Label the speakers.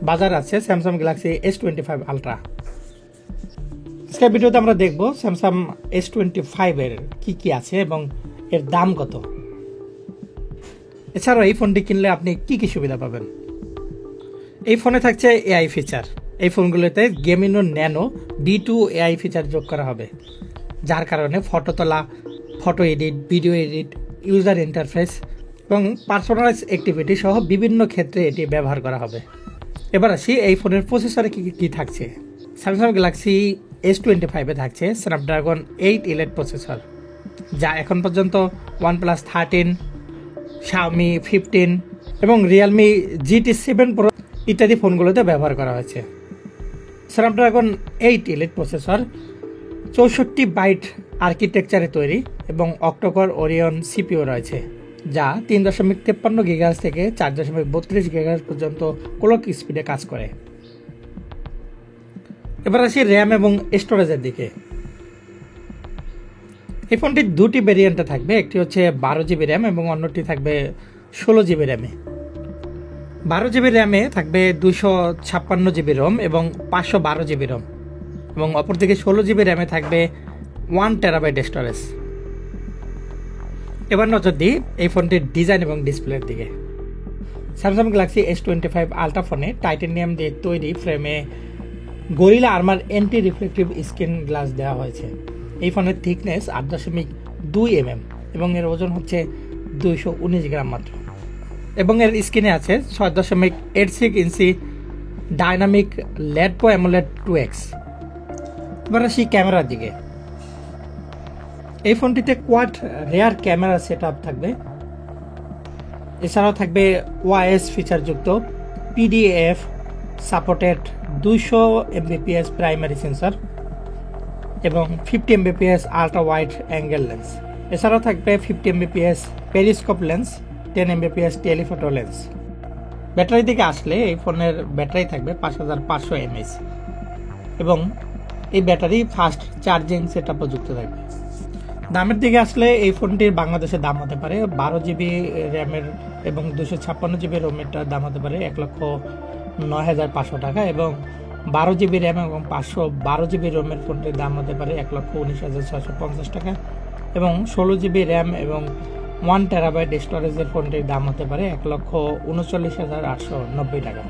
Speaker 1: বাজার আছে Samsung Galaxy S25 ultra. আজকের ভিডিওতে আমরা দেখব স্যামসাং S25 এর কি আছে এবং এর দাম কত। এছাড়াও এই ফোনটি কিনলে আপনি কি সুবিধা পাবেন। এই ফোনে থাকছে এআই ফিচার। এই ফোনগুলোতে গেমিনো ন্যানো B2 এআই ফিচার যোগ করা হবে, যার কারণে ফটো তোলা, photo edit, video edit, user interface এবং পার্সোনালাইজ অ্যাক্টিভিটি সহ বিভিন্ন ক্ষেত্রে এটি ব্যবহার করা হবে। এবার আসি এই ফোনের প্রসেসরে কি থাকছে। স্যামসাং গ্যালাক্সি S25 এ থাকছে স্ন্যাপড্রাগন 8 ইলাইট প্রসেসর, যা এখন পর্যন্ত OnePlus 13, Xiaomi 15 এবং Realme GT7 Pro ইত্যাদি ফোনগুলোতে ব্যবহার করা হয়েছে। স্ন্যাপড্রাগন 8 ইলাইট প্রসেসর 64 বাইট আর্কিটেকচারে তৈরি এবং অক্টোকোর ওরিয়ন সিপিইউ রয়েছে, যা 3.53 গিগাহার্টজ থেকে 4.32 গিগাহার্টজ পর্যন্ত ক্লক স্পিডে কাজ করে। এবার আসি র্যাম এবং স্টোরেজের দিকে। এই ফোনটির দুটি ভেরিয়েন্টে থাকবে, একটি হচ্ছে 12GB র্যাম এবং অন্যটি থাকবে 16GB র্যামে। 12GB র্যামে থাকবে 256GB রোম এবং 512GB রোম, এবং অপরদিকে 16GB র্যামে থাকবে 1TB স্টোরেজ। এবার নজর দিই এই ফোনটির ডিজাইন এবং ডিসপ্লের দিকে। স্যামসাং গ্যালাক্সি S25 আলট্রা ফোনে টাইটানিয়াম দিয়ে তৈরি ফ্রেমে gorilla armour anti reflective screen glass দেওয়া হয়েছে। এই ফোনের থিকনেস 8.2 mm এবং এর ওজন হচ্ছে 219 গ্রাম মাত্র, এবং এর স্ক্রিনে আছে 6.86 ইঞ্চি ডাইনামিক লেডপো অ্যামোলেড 2X। এবার আসি ক্যামেরার দিকে। এই ফোনটিতে কোয়াড রেয়ার ক্যামেরা সেটআপ থাকবে। এছাড়াও থাকবে ওআইএস ফিচারযুক্ত PDF supported 200 mbps primary sensor এবং 50 mbps ultra wide angle lens. এছাড়াও থাকবে 50 mbps periscope lens, 10 mbps telephoto lens. ব্যাটারির দিকে আসলে এই ফোনের ব্যাটারি থাকবে 5500 mAh এবং এই ব্যাটারি ফাস্ট চার্জিং সেটআপও যুক্ত থাকবে। দামের দিকে আসলে এই ফোনটির বাংলাদেশে দাম হতে পারে 12GB র্যামের এবং 256GB রোমেরটার দাম হতে পারে 1,09,500 টাকা, এবং 12GB র্যাম এবং 512GB রোমের ফোনটির দাম হতে পারে 1,19,650 টাকা, এবং 16GB র্যাম এবং 1TB স্টোরেজের ফোনটির দাম হতে পারে 1,39,890 টাকা।